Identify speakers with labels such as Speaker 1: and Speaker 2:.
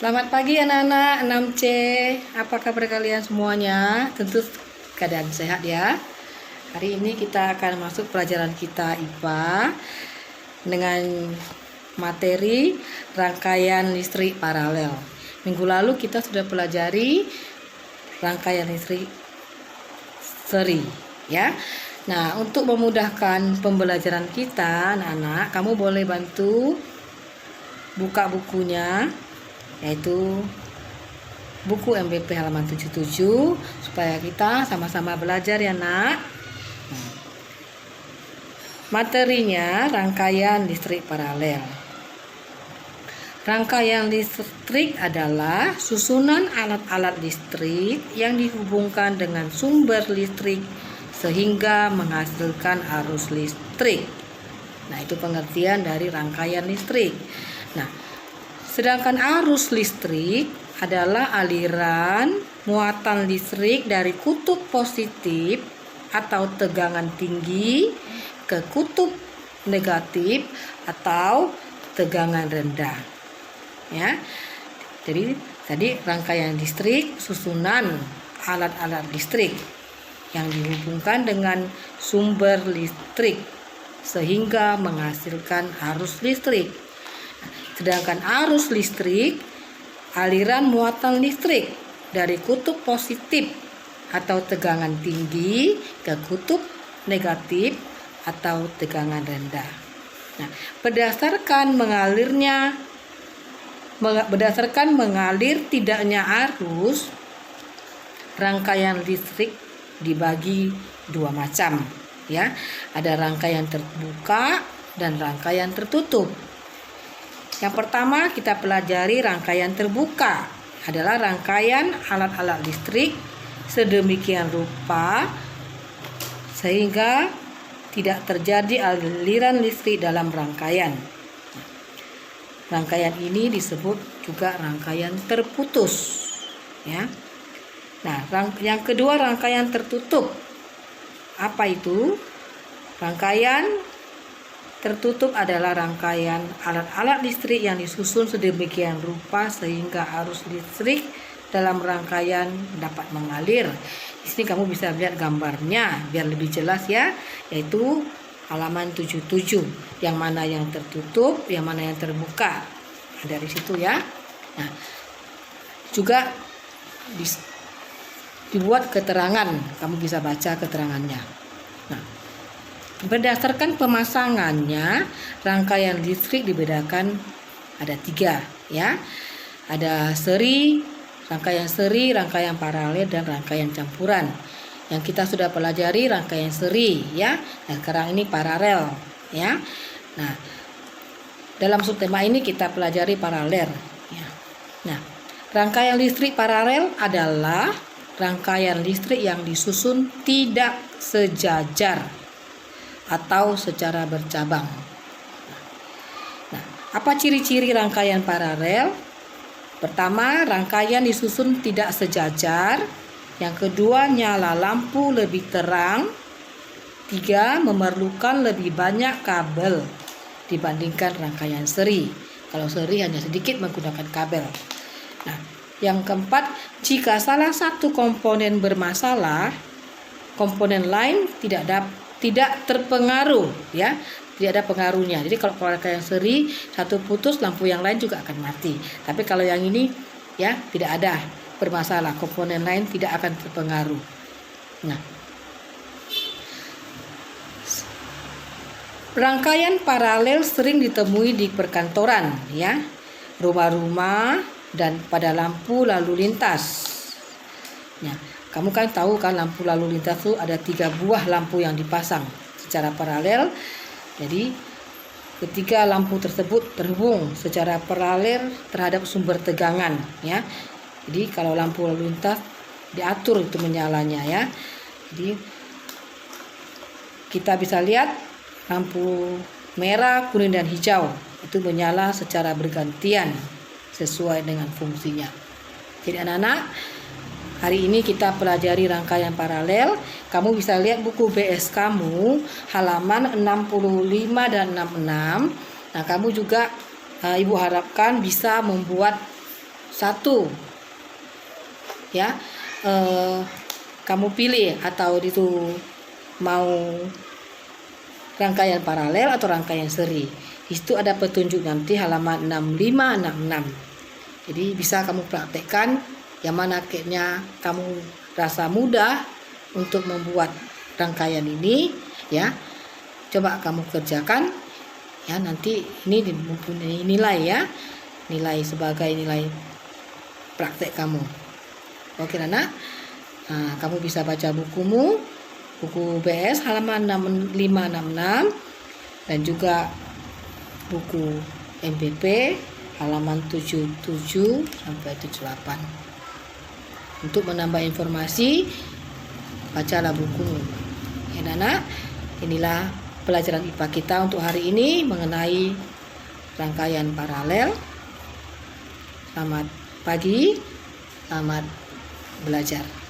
Speaker 1: Selamat pagi anak-anak 6C. Apa kabar kalian semuanya? Tentu keadaan sehat ya. Hari ini kita akan masuk pelajaran kita IPA dengan materi rangkaian listrik paralel. Minggu lalu kita sudah pelajari rangkaian listrik seri ya. Nah, untuk memudahkan pembelajaran kita anak-anak, kamu boleh bantu buka bukunya, yaitu buku MBP halaman 77, supaya kita sama-sama belajar ya nak. Materinya rangkaian listrik paralel. Rangkaian listrik adalah susunan alat-alat listrik yang dihubungkan dengan sumber listrik sehingga menghasilkan arus listrik. Nah, itu pengertian dari rangkaian listrik. Nah, sedangkan arus listrik adalah aliran muatan listrik dari kutub positif atau tegangan tinggi ke kutub negatif atau tegangan rendah. Ya. Jadi tadi rangkaian listrik susunan alat-alat listrik yang dihubungkan dengan sumber listrik sehingga menghasilkan arus listrik. Sedangkan arus listrik, aliran muatan listrik dari kutub positif atau tegangan tinggi ke kutub negatif atau tegangan rendah. Nah, berdasarkan mengalir tidaknya arus, rangkaian listrik dibagi dua macam, ya. Ada rangkaian terbuka dan rangkaian tertutup. Yang pertama kita pelajari rangkaian terbuka, adalah rangkaian alat-alat listrik sedemikian rupa sehingga tidak terjadi aliran listrik dalam rangkaian. Rangkaian ini disebut juga rangkaian terputus, ya. Nah, yang kedua rangkaian tertutup. Apa itu? Rangkaian tertutup adalah rangkaian alat-alat listrik yang disusun sedemikian rupa sehingga arus listrik dalam rangkaian dapat mengalir. Di sini kamu bisa lihat gambarnya biar lebih jelas ya, yaitu halaman 77. Yang mana yang tertutup, yang mana yang terbuka. Nah, dari situ ya. Nah, juga dibuat keterangan, kamu bisa baca keterangannya. Nah, berdasarkan pemasangannya, rangkaian listrik dibedakan ada 3 ya. Ada seri, rangkaian paralel, dan rangkaian campuran. Yang kita sudah pelajari rangkaian seri ya. Nah, sekarang ini paralel ya. Nah, dalam subtema ini kita pelajari paralel ya. Nah, rangkaian listrik paralel adalah rangkaian listrik yang disusun tidak sejajar atau secara bercabang. Nah, apa ciri-ciri rangkaian paralel? Pertama, rangkaian disusun tidak sejajar. Yang kedua, nyala lampu lebih terang. 3, memerlukan lebih banyak kabel dibandingkan rangkaian seri. Kalau seri hanya sedikit menggunakan kabel. Nah, yang keempat, jika salah satu komponen bermasalah, komponen lain tidak terpengaruh ya, tidak ada pengaruhnya. Jadi kalau rangkaian seri satu putus, lampu yang lain juga akan mati. Tapi kalau yang ini ya tidak ada bermasalah, komponen lain tidak akan terpengaruh. Nah, rangkaian paralel sering ditemui di perkantoran ya, rumah-rumah, dan pada lampu lalu lintas. Nah, kamu kan tahu kan lampu lalu lintas itu ada 3 buah lampu yang dipasang secara paralel. Jadi ketiga lampu tersebut terhubung secara paralel terhadap sumber tegangan ya. Jadi kalau lampu lalu lintas diatur itu menyalanya ya. Jadi kita bisa lihat lampu merah, kuning, dan hijau itu menyala secara bergantian sesuai dengan fungsinya. Jadi anak-anak, hari ini kita pelajari rangkaian paralel. Kamu bisa lihat buku BS kamu halaman 65 dan 66. Nah, kamu juga Ibu harapkan bisa membuat satu, ya, kamu pilih atau itu mau rangkaian paralel atau rangkaian seri. Di situ ada petunjuk nanti halaman 6566. Jadi bisa kamu praktekkan yang mana kayaknya kamu rasa mudah untuk membuat rangkaian ini, ya. Coba kamu kerjakan, ya, nanti ini mempunyai nilai, ya. Nilai sebagai nilai praktek kamu. Oke, anak. Nah, kamu bisa baca bukumu, buku BS halaman 6566 dan juga buku MPP halaman 77 sampai 78. Untuk menambah informasi, bacalah bukumu. Ya, anak. Inilah pelajaran IPA kita untuk hari ini mengenai rangkaian paralel. Selamat pagi, selamat belajar.